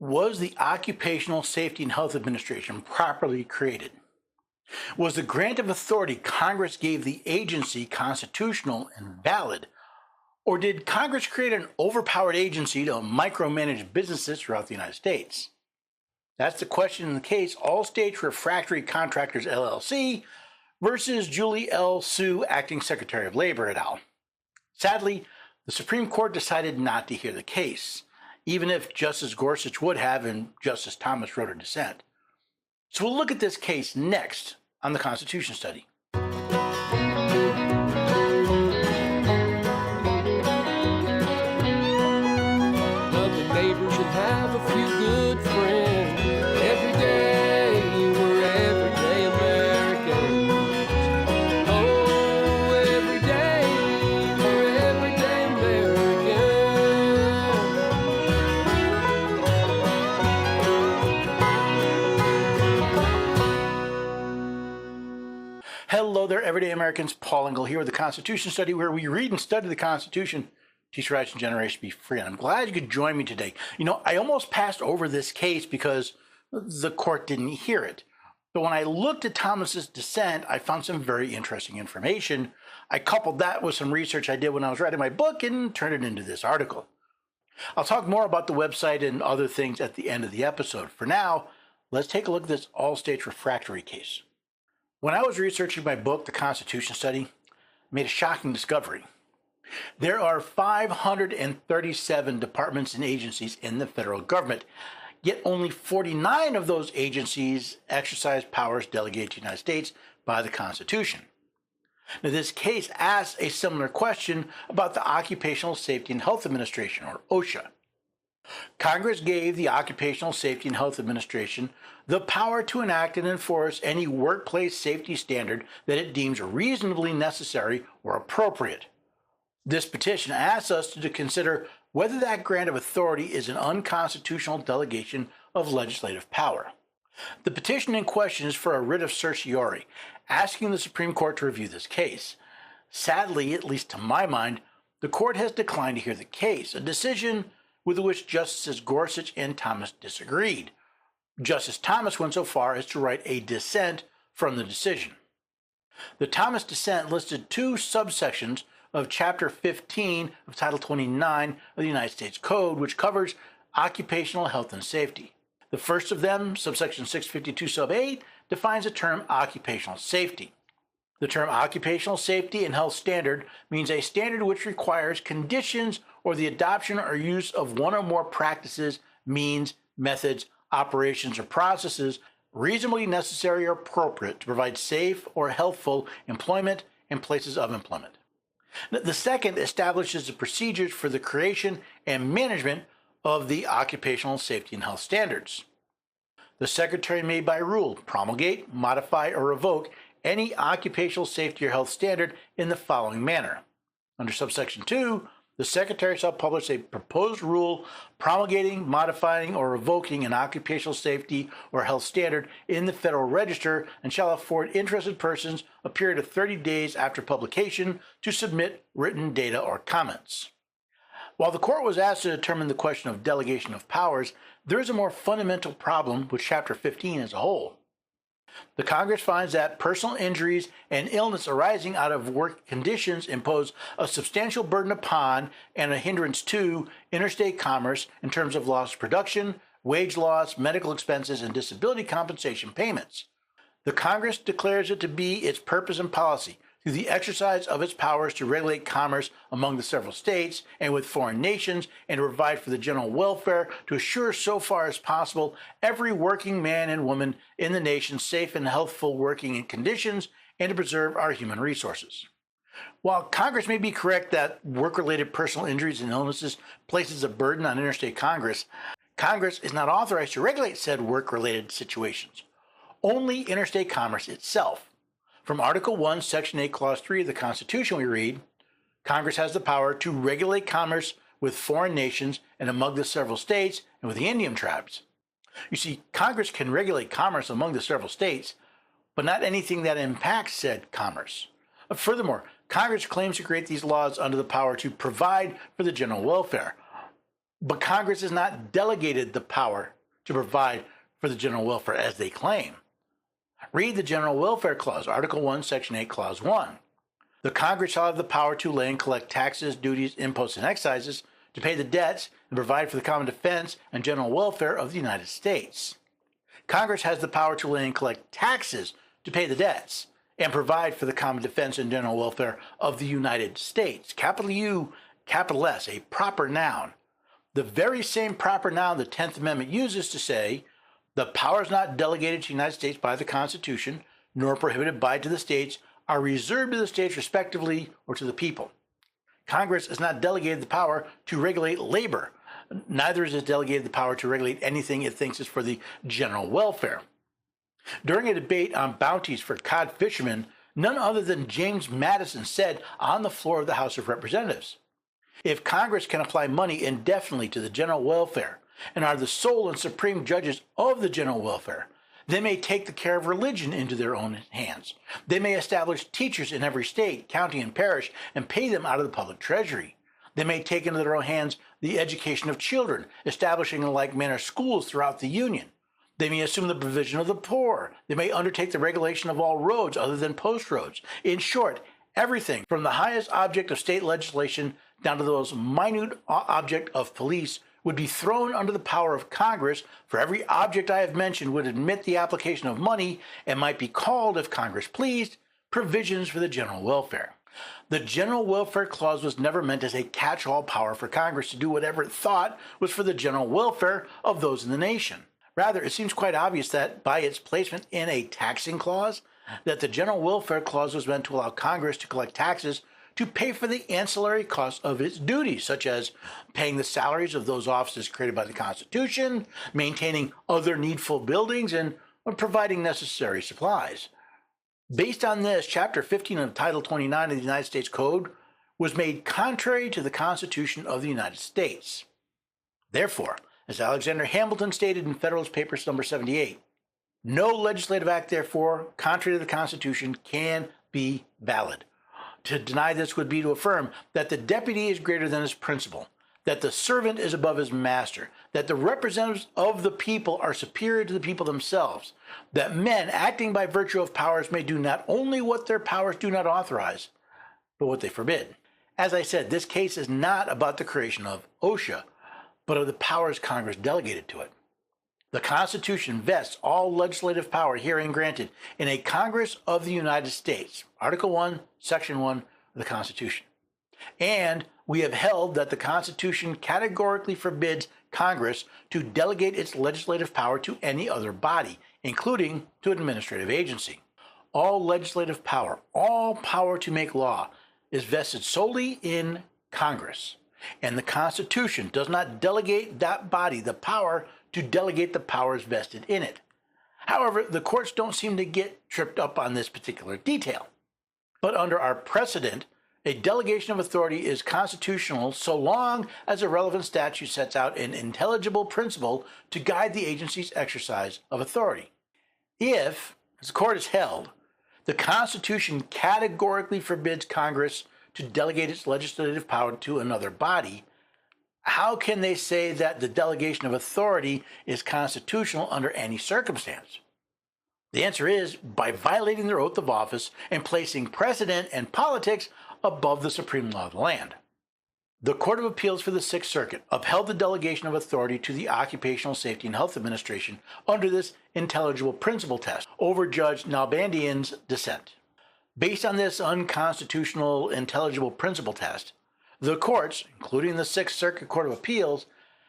Was the Occupational Safety and Health Administration properly created? Was the grant of authority Congress gave the agency constitutional and valid? Or did Congress create an overpowered agency to micromanage businesses throughout the United States? That's the question in the case Allstates Refractory Contractors, LLC versus Julie L. Sue, Acting Secretary of Labor, et al. Sadly, the Supreme Court decided not to hear the case, even if Justice Gorsuch would have and Justice Thomas wrote a dissent. So we'll look at this case next on the Constitution Study. Lovely neighbors and have a few good friends. Every day we're everyday Americans. Oh, every day we're everyday Americans. Hello there, everyday Americans. Paul Engel here with the Constitution Study, where we read and study the Constitution, teach rights and generation be free. And I'm glad you could join me today. I almost passed over this case because the court didn't hear it. But when I looked at Thomas's dissent, I found some very interesting information. I coupled that with some research I did when I was writing my book and turned it into this article. I'll talk more about the website and other things at the end of the episode. For now, let's take a look at this Allstates Refractory case. When I was researching my book, The Constitution Study, I made a shocking discovery. There are 537 departments and agencies in the federal government, yet only 49 of those agencies exercise powers delegated to the United States by the Constitution. Now, this case asks a similar question about the Occupational Safety and Health Administration, or OSHA. Congress gave the Occupational Safety and Health Administration the power to enact and enforce any workplace safety standard that it deems reasonably necessary or appropriate. This petition asks us to consider whether that grant of authority is an unconstitutional delegation of legislative power. The petition in question is for a writ of certiorari, asking the Supreme Court to review this case. Sadly, at least to my mind, the court has declined to hear the case, a decision with which Justices Gorsuch and Thomas disagreed. Justice Thomas went so far as to write a dissent from the decision. The Thomas dissent listed two subsections of Chapter 15 of Title 29 of the United States Code, which covers occupational health and safety. The first of them, subsection 652 sub 8, defines the term occupational safety. The term occupational safety and health standard means a standard which requires conditions or the adoption or use of one or more practices, means, methods, operations, or processes reasonably necessary or appropriate to provide safe or healthful employment and places of employment. The second establishes the procedures for the creation and management of the occupational safety and health standards. The Secretary may by rule promulgate, modify, or revoke any occupational safety or health standard in the following manner. Under subsection 2, the Secretary shall publish a proposed rule promulgating, modifying, or revoking an occupational safety or health standard in the Federal Register and shall afford interested persons a period of 30 days after publication to submit written data or comments. While the court was asked to determine the question of delegation of powers, there is a more fundamental problem with Chapter 15 as a whole. The Congress finds that personal injuries and illness arising out of work conditions impose a substantial burden upon and a hindrance to interstate commerce in terms of lost production, wage loss, medical expenses, and disability compensation payments. The Congress declares it to be its purpose and policy through the exercise of its powers to regulate commerce among the several states and with foreign nations, and to provide for the general welfare to assure so far as possible every working man and woman in the nation safe and healthful working conditions, and to preserve our human resources. While Congress may be correct that work-related personal injuries and illnesses places a burden on interstate Congress is not authorized to regulate said work-related situations. Only interstate commerce itself. From Article 1, Section 8, Clause 3 of the Constitution, we read, Congress has the power to regulate commerce with foreign nations and among the several states and with the Indian tribes. You see, Congress can regulate commerce among the several states, but not anything that impacts said commerce. Furthermore, Congress claims to create these laws under the power to provide for the general welfare. But Congress has not delegated the power to provide for the general welfare as they claim. Read the General Welfare Clause, Article 1, Section 8, Clause 1. The Congress shall have the power to lay and collect taxes, duties, imposts, and excises, to pay the debts, and provide for the common defense and general welfare of the United States. Congress has the power to lay and collect taxes, to pay the debts, and provide for the common defense and general welfare of the United States. Capital U, capital S, a proper noun. The very same proper noun the 10th Amendment uses to say, the powers not delegated to the United States by the Constitution, nor prohibited by to the states, are reserved to the states respectively or to the people. Congress has not delegated the power to regulate labor. Neither is it delegated the power to regulate anything it thinks is for the general welfare. During a debate on bounties for cod fishermen, none other than James Madison said on the floor of the House of Representatives, if Congress can apply money indefinitely to the general welfare and are the sole and supreme judges of the general welfare, they may take the care of religion into their own hands. They may establish teachers in every state, county, and parish and pay them out of the public treasury. They may take into their own hands the education of children, establishing in like manner schools throughout the Union. They may assume the provision of the poor. They may undertake the regulation of all roads other than post roads. In short, everything from the highest object of state legislation down to the most minute object of police would be thrown under the power of Congress, for every object I have mentioned would admit the application of money and might be called, if Congress pleased, provisions for the general welfare. The General Welfare Clause was never meant as a catch-all power for Congress to do whatever it thought was for the general welfare of those in the nation. Rather, it seems quite obvious that by its placement in a taxing clause, that the General Welfare Clause was meant to allow Congress to collect taxes to pay for the ancillary costs of its duties, such as paying the salaries of those offices created by the Constitution, maintaining other needful buildings, and providing necessary supplies. Based on this, Chapter 15 of Title 29 of the United States Code was made contrary to the Constitution of the United States. Therefore, as Alexander Hamilton stated in Federalist Papers number 78, no legislative act, therefore, contrary to the Constitution, can be valid. To deny this would be to affirm that the deputy is greater than his principal, that the servant is above his master, that the representatives of the people are superior to the people themselves, that men acting by virtue of powers may do not only what their powers do not authorize, but what they forbid. As I said, this case is not about the creation of OSHA, but of the powers Congress delegated to it. The Constitution vests all legislative power herein granted in a Congress of the United States, Article 1, Section 1 of the Constitution. And we have held that the Constitution categorically forbids Congress to delegate its legislative power to any other body, including to an administrative agency. All legislative power, all power to make law, is vested solely in Congress. And the Constitution does not delegate that body the power to delegate the powers vested in it. However, the courts don't seem to get tripped up on this particular detail. But under our precedent, a delegation of authority is constitutional so long as a relevant statute sets out an intelligible principle to guide the agency's exercise of authority. If, as the court has held, the Constitution categorically forbids Congress to delegate its legislative power to another body, how can they say that the delegation of authority is constitutional under any circumstance? The answer is by violating their oath of office and placing precedent and politics above the supreme law of the land. The Court of Appeals for the Sixth Circuit upheld the delegation of authority to the Occupational Safety and Health Administration under this intelligible principle test over Judge Nalbandian's dissent. Based on this unconstitutional intelligible principle test, the courts, including the Sixth Circuit Court of Appeals,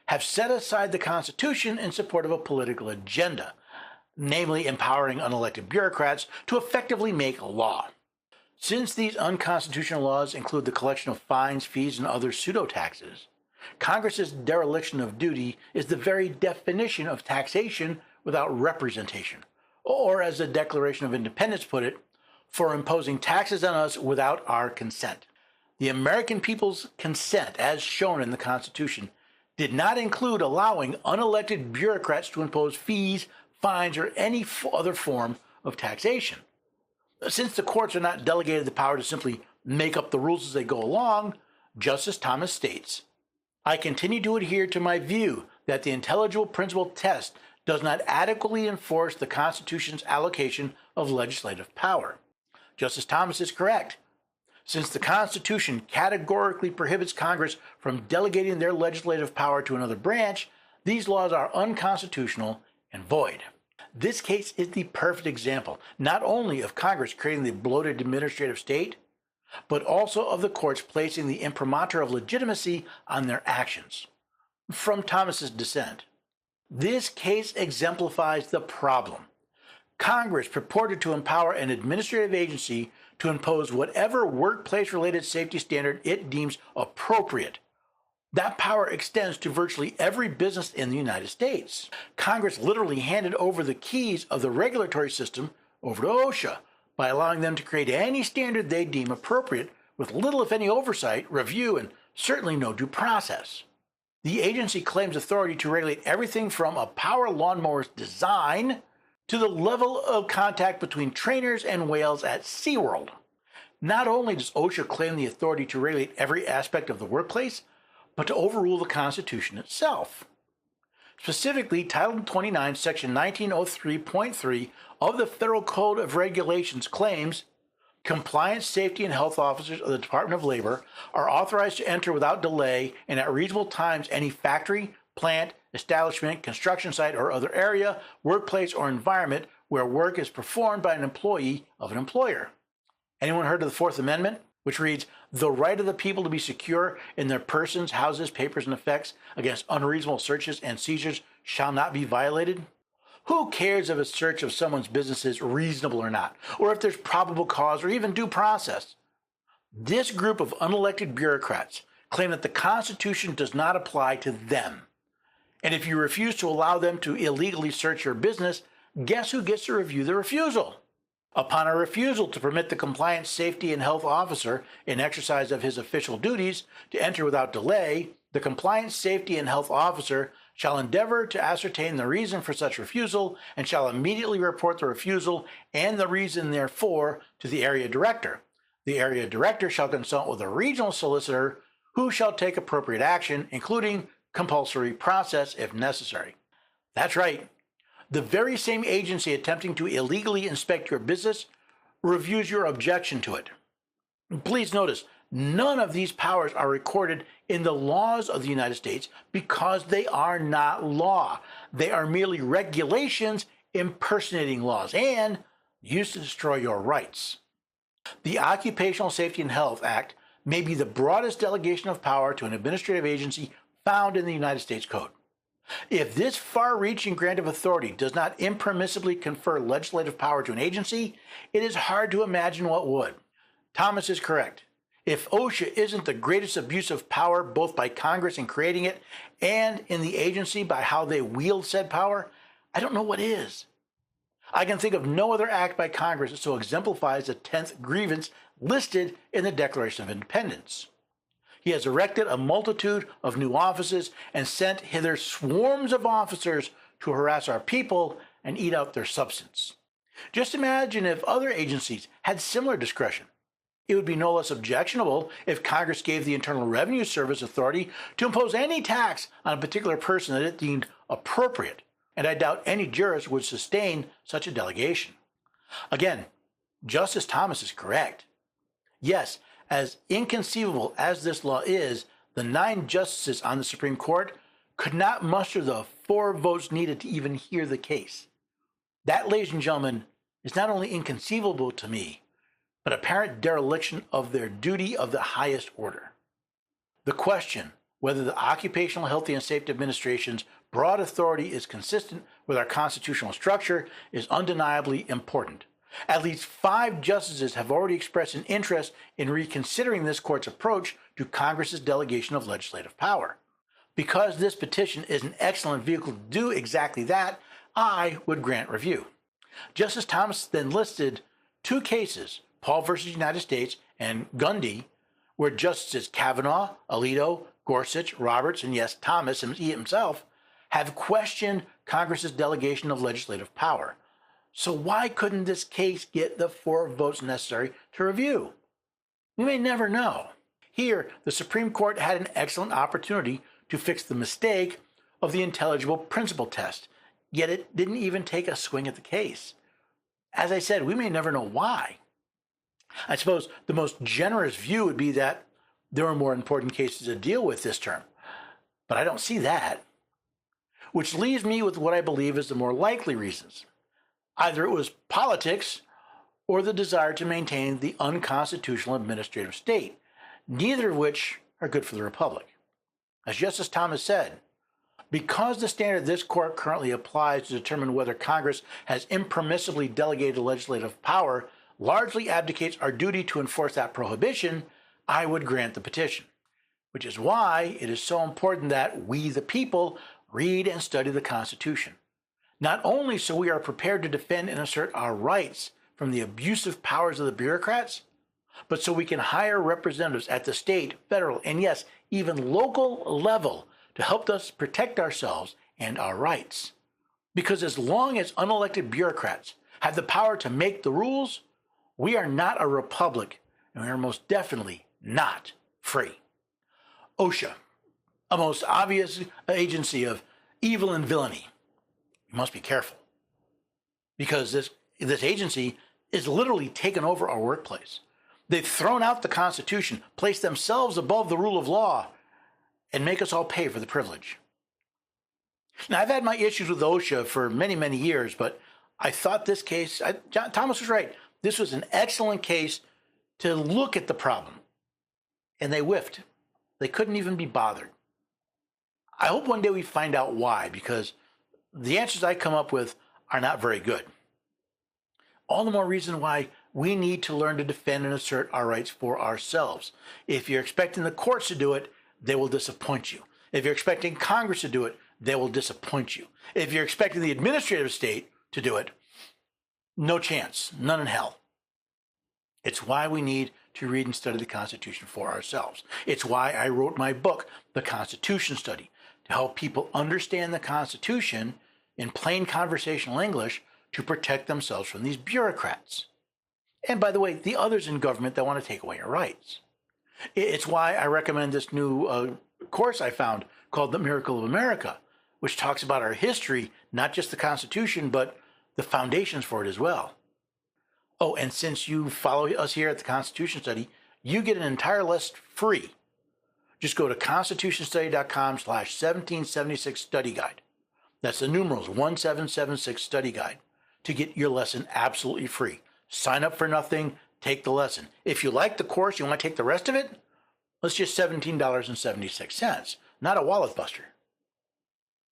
have set aside the Constitution in support of a political agenda, namely empowering unelected bureaucrats to effectively make law. Since these unconstitutional laws include the collection of fines, fees, and other pseudo-taxes, Congress's dereliction of duty is the very definition of taxation without representation, or as the Declaration of Independence put it, for imposing taxes on us without our consent. The American people's consent, as shown in the Constitution, did not include allowing unelected bureaucrats to impose fees, fines, or any other form of taxation. Since the courts are not delegated the power to simply make up the rules as they go along, Justice Thomas states, I continue to adhere to my view that the intelligible principle test does not adequately enforce the Constitution's allocation of legislative power. Justice Thomas is correct. Since the Constitution categorically prohibits Congress from delegating their legislative power to another branch, these laws are unconstitutional and void. This case is the perfect example, not only of Congress creating the bloated administrative state, but also of the courts placing the imprimatur of legitimacy on their actions. From Thomas's dissent. This case exemplifies the problem. Congress purported to empower an administrative agency to impose whatever workplace-related safety standard it deems appropriate. That power extends to virtually every business in the United States. Congress literally handed over the keys of the regulatory system over to OSHA by allowing them to create any standard they deem appropriate with little if any oversight, review, and certainly no due process. The agency claims authority to regulate everything from a power lawnmower's design to the level of contact between trainers and whales at SeaWorld. Not only does OSHA claim the authority to regulate every aspect of the workplace, but to overrule the Constitution itself. Specifically, Title 29, Section 1903.3 of the Federal Code of Regulations claims compliance, safety, and health officers of the Department of Labor are authorized to enter without delay and at reasonable times any factory, plant, establishment, construction site, or other area, workplace, or environment where work is performed by an employee of an employer. Anyone heard of the Fourth Amendment, which reads, "The right of the people to be secure in their persons, houses, papers, and effects against unreasonable searches and seizures shall not be violated"? Who cares if a search of someone's business is reasonable or not, or if there's probable cause or even due process? This group of unelected bureaucrats claim that the Constitution does not apply to them. And if you refuse to allow them to illegally search your business, guess who gets to review the refusal? Upon a refusal to permit the compliance, safety, and health officer, in exercise of his official duties, to enter without delay, the compliance, safety, and health officer shall endeavor to ascertain the reason for such refusal and shall immediately report the refusal and the reason therefor to the area director. The area director shall consult with a regional solicitor who shall take appropriate action, including compulsory process if necessary. That's right. The very same agency attempting to illegally inspect your business reviews your objection to it. Please notice, none of these powers are recorded in the laws of the United States because they are not law. They are merely regulations impersonating laws and used to destroy your rights. The Occupational Safety and Health Act may be the broadest delegation of power to an administrative agency found in the United States Code. If this far-reaching grant of authority does not impermissibly confer legislative power to an agency, it is hard to imagine what would. Thomas is correct. If OSHA isn't the greatest abuse of power both by Congress in creating it and in the agency by how they wield said power, I don't know what is. I can think of no other act by Congress that so exemplifies the 10th grievance listed in the Declaration of Independence. He has erected a multitude of new offices and sent hither swarms of officers to harass our people and eat out their substance. Just imagine if other agencies had similar discretion. It would be no less objectionable if Congress gave the Internal Revenue Service authority to impose any tax on a particular person that it deemed appropriate, and I doubt any jurist would sustain such a delegation. Again, Justice Thomas is correct. Yes, as inconceivable as this law is, the 9 justices on the Supreme Court could not muster the 4 votes needed to even hear the case. That, ladies and gentlemen, is not only inconceivable to me, but apparent dereliction of their duty of the highest order. The question whether the Occupational Health and Safety Administration's broad authority is consistent with our constitutional structure is undeniably important. At least 5 justices have already expressed an interest in reconsidering this court's approach to Congress's delegation of legislative power. Because this petition is an excellent vehicle to do exactly that, I would grant review. Justice Thomas then listed 2 cases, Paul v. United States and Gundy, where Justices Kavanaugh, Alito, Gorsuch, Roberts, and yes, Thomas himself, have questioned Congress's delegation of legislative power. So why couldn't this case get the 4 votes necessary to review? We may never know. Here, the Supreme Court had an excellent opportunity to fix the mistake of the intelligible principle test, yet it didn't even take a swing at the case. As I said, we may never know why. I suppose the most generous view would be that there are more important cases to deal with this term, but I don't see that. Which leaves me with what I believe is the more likely reasons. Either it was politics or the desire to maintain the unconstitutional administrative state, neither of which are good for the Republic. As Justice Thomas said, because the standard this court currently applies to determine whether Congress has impermissibly delegated legislative power largely abdicates our duty to enforce that prohibition, I would grant the petition. Which is why it is so important that we, the people, read and study the Constitution. Not only so we are prepared to defend and assert our rights from the abusive powers of the bureaucrats, but so we can hire representatives at the state, federal, and yes, even local level to help us protect ourselves and our rights. Because as long as unelected bureaucrats have the power to make the rules, we are not a republic, and we are most definitely not free. OSHA, a most obvious agency of evil and villainy. You must be careful, because this agency is literally taken over our workplace. They've thrown out the Constitution, placed themselves above the rule of law, and make us all pay for the privilege. Now, I've had my issues with OSHA for many, many years, but I thought this case, Thomas was right. This was an excellent case to look at the problem, and they whiffed. They couldn't even be bothered. I hope one day we find out why, because the answers I come up with are not very good. All the more reason why we need to learn to defend and assert our rights for ourselves. If you're expecting the courts to do it, they will disappoint you. If you're expecting Congress to do it, they will disappoint you. If you're expecting the administrative state to do it, no chance, none in hell. It's why we need to read and study the Constitution for ourselves. It's why I wrote my book, The Constitution Study, to help people understand the Constitution in plain conversational English to protect themselves from these bureaucrats. And by the way, the others in government that want to take away your rights. It's why I recommend this new course I found called The Miracle of America, which talks about our history, not just the Constitution, but the foundations for it as well. Oh, and since you follow us here at the Constitution Study, you get an entire list free. Just go to constitutionstudy.com/1776 study guide. That's the numerals 1776 study guide to get your lesson absolutely free. Sign up for nothing, take the lesson. If you like the course, you want to take the rest of it, it's just $17.76, not a wallet buster.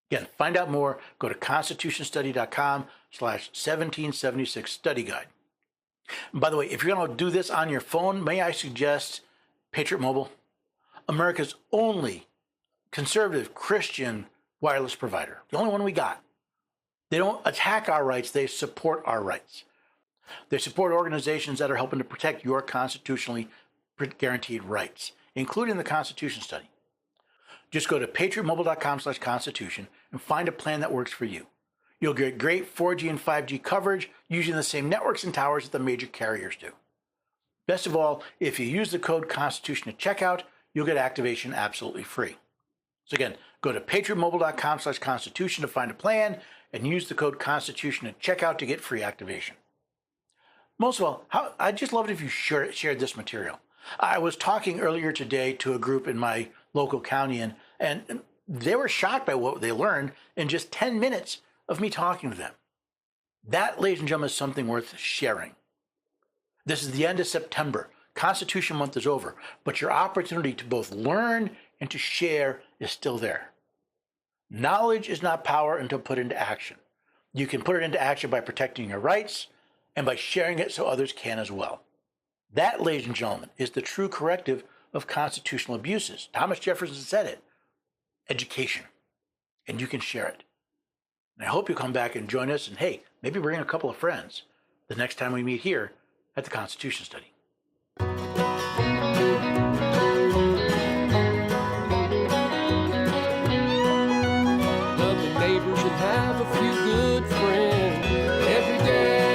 Again, find out more, go to constitutionstudy.com/1776 study guide. And by the way, if you're going to do this on your phone, may I suggest Patriot Mobile, America's only conservative Christian wireless provider, the only one we got. They don't attack our rights, they support our rights. They support organizations that are helping to protect your constitutionally guaranteed rights, including the Constitution Study. Just go to patriotmobile.com/constitution and find a plan that works for you. You'll get great 4G and 5G coverage using the same networks and towers that the major carriers do. Best of all, if you use the code Constitution at checkout, you'll get activation absolutely free. So again, go to patriotmobile.com/constitution to find a plan and use the code Constitution at checkout to get free activation. Most of all, I'd just love it if you shared this material. I was talking earlier today to a group in my local county, and they were shocked by what they learned in just 10 minutes of me talking to them. That, ladies and gentlemen, is something worth sharing. This is the end of September. Constitution Month is over, but your opportunity to both learn and to share is still there. Knowledge is not power until put into action. You can put it into action by protecting your rights and by sharing it so others can as well. That, ladies and gentlemen, is the true corrective of constitutional abuses. Thomas Jefferson said it. Education. And you can share it. And I hope you come back and join us, and hey, maybe bring a couple of friends the next time we meet here at the Constitution Study. Love your neighbors and have a few good friends. Every day